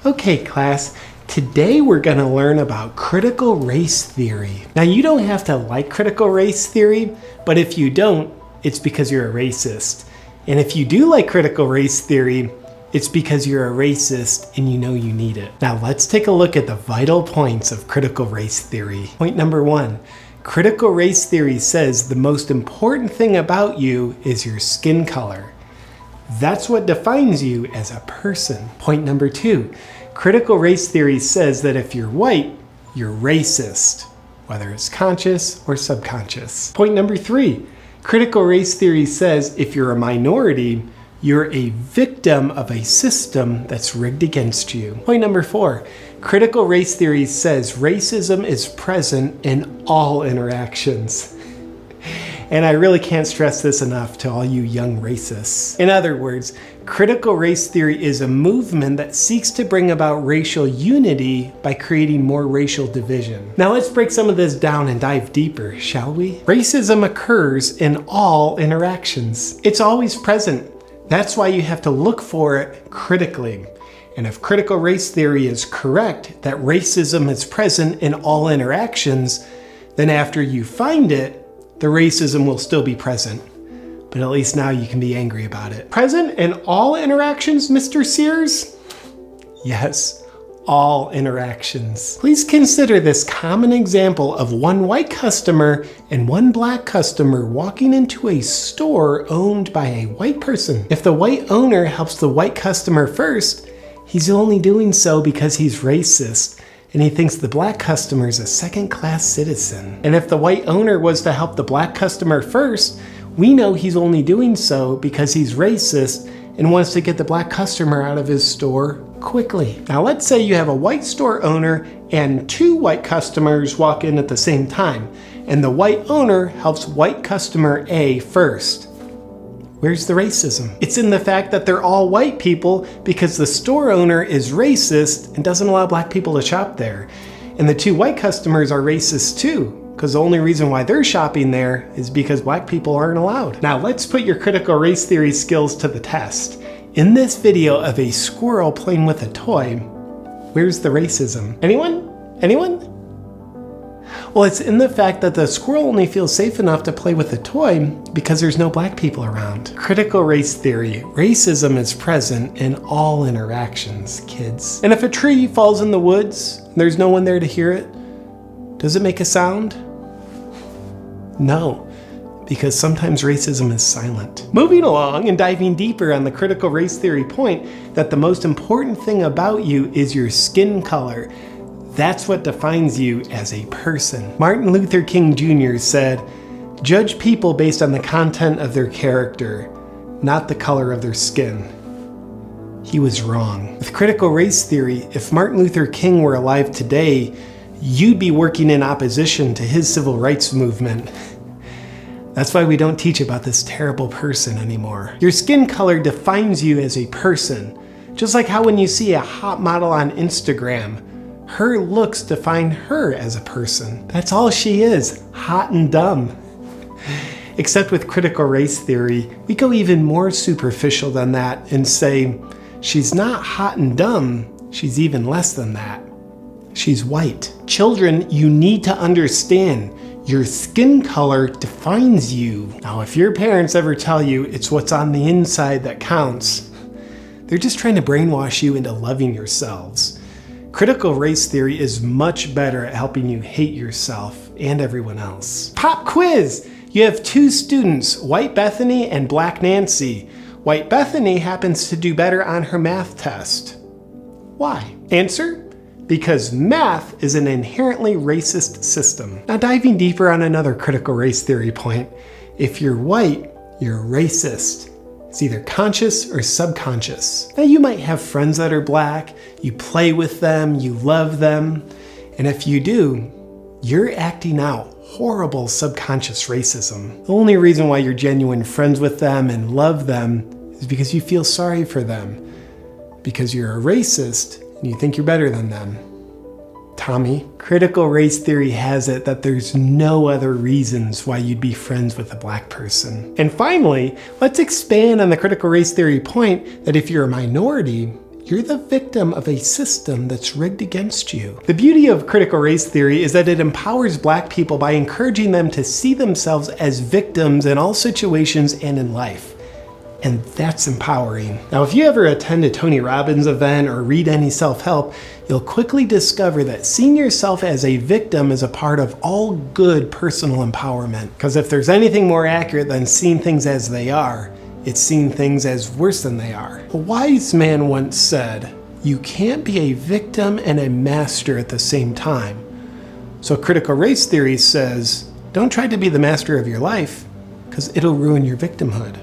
Okay, class, today we're going to learn about critical race theory. Now, you don't have to like critical race theory, but if you don't, it's because you're a racist. And if you do like critical race theory, it's because you're a racist and you know you need it. Now, let's take a look at the vital points of critical race theory. Point number 1. Critical race theory says the most important thing about you is your skin color. That's what defines you as a person. Point number 2. Critical race theory says that if you're white, you're racist, whether it's conscious or subconscious. Point number 3. Critical race theory says if you're a minority, you're a victim of a system that's rigged against you. Point number 4. Critical race theory says racism is present in all interactions. And I really can't stress this enough to all you young racists. In other words, critical race theory is a movement that seeks to bring about racial unity by creating more racial division. Now let's break some of this down and dive deeper, shall we? Racism occurs in all interactions. It's always present. That's why you have to look for it critically. And if critical race theory is correct, that racism is present in all interactions, then after you find it, the racism will still be present. But at least now you can be angry about it. Present in all interactions, Mr. Sears? Yes, all interactions. Please consider this common example of one white customer and one black customer walking into a store owned by a white person. If the white owner helps the white customer first, he's only doing so because he's racist and he thinks the black customer is a second-class citizen. And if the white owner was to help the black customer first, we know he's only doing so because he's racist and wants to get the black customer out of his store quickly. Now let's say you have a white store owner and two white customers walk in at the same time, and the white owner helps white customer A first. Where's the racism? It's in the fact that they're all white people because the store owner is racist and doesn't allow black people to shop there. And the two white customers are racist too, because the only reason why they're shopping there is because black people aren't allowed. Now let's put your critical race theory skills to the test. In this video of a squirrel playing with a toy, where's the racism? Anyone? Anyone? Well, it's in the fact that the squirrel only feels safe enough to play with the toy because there's no black people around. Critical race theory. Racism is present in all interactions, kids. And if a tree falls in the woods and there's no one there to hear it, does it make a sound? No, because sometimes racism is silent. Moving along and diving deeper on the critical race theory point that the most important thing about you is your skin color. That's what defines you as a person. Martin Luther King Jr. said, "Judge people based on the content of their character, not the color of their skin." He was wrong. With critical race theory, if Martin Luther King were alive today, you'd be working in opposition to his civil rights movement. That's why we don't teach about this terrible person anymore. Your skin color defines you as a person. Just like how when you see a hot model on Instagram, her looks define her as a person. That's all she is, hot and dumb. Except with critical race theory, we go even more superficial than that and say, she's not hot and dumb, she's even less than that. She's white. Children, you need to understand, your skin color defines you. Now, if your parents ever tell you it's what's on the inside that counts, they're just trying to brainwash you into loving yourselves. Critical race theory is much better at helping you hate yourself and everyone else. Pop quiz! You have two students, White Bethany and Black Nancy. White Bethany happens to do better on her math test. Why? Answer? Because math is an inherently racist system. Now diving deeper on another critical race theory point, if you're white, you're racist. It's either conscious or subconscious. Now you might have friends that are black, you play with them, you love them, and if you do, you're acting out horrible subconscious racism. The only reason why you're genuine friends with them and love them is because you feel sorry for them, because you're a racist and you think you're better than them. Tommy, critical race theory has it that there's no other reasons why you'd be friends with a black person. And finally, let's expand on the critical race theory point that if you're a minority, You're the victim of a system that's rigged against you. The beauty of critical race theory is that it empowers Black people by encouraging them to see themselves as victims in all situations and in life. And that's empowering. Now, if you ever attend a Tony Robbins event or read any self-help, you'll quickly discover that seeing yourself as a victim is a part of all good personal empowerment. Because if there's anything more accurate than seeing things as they are, it's seeing things as worse than they are. A wise man once said, "You can't be a victim and a master at the same time." So critical race theory says, don't try to be the master of your life, because it'll ruin your victimhood.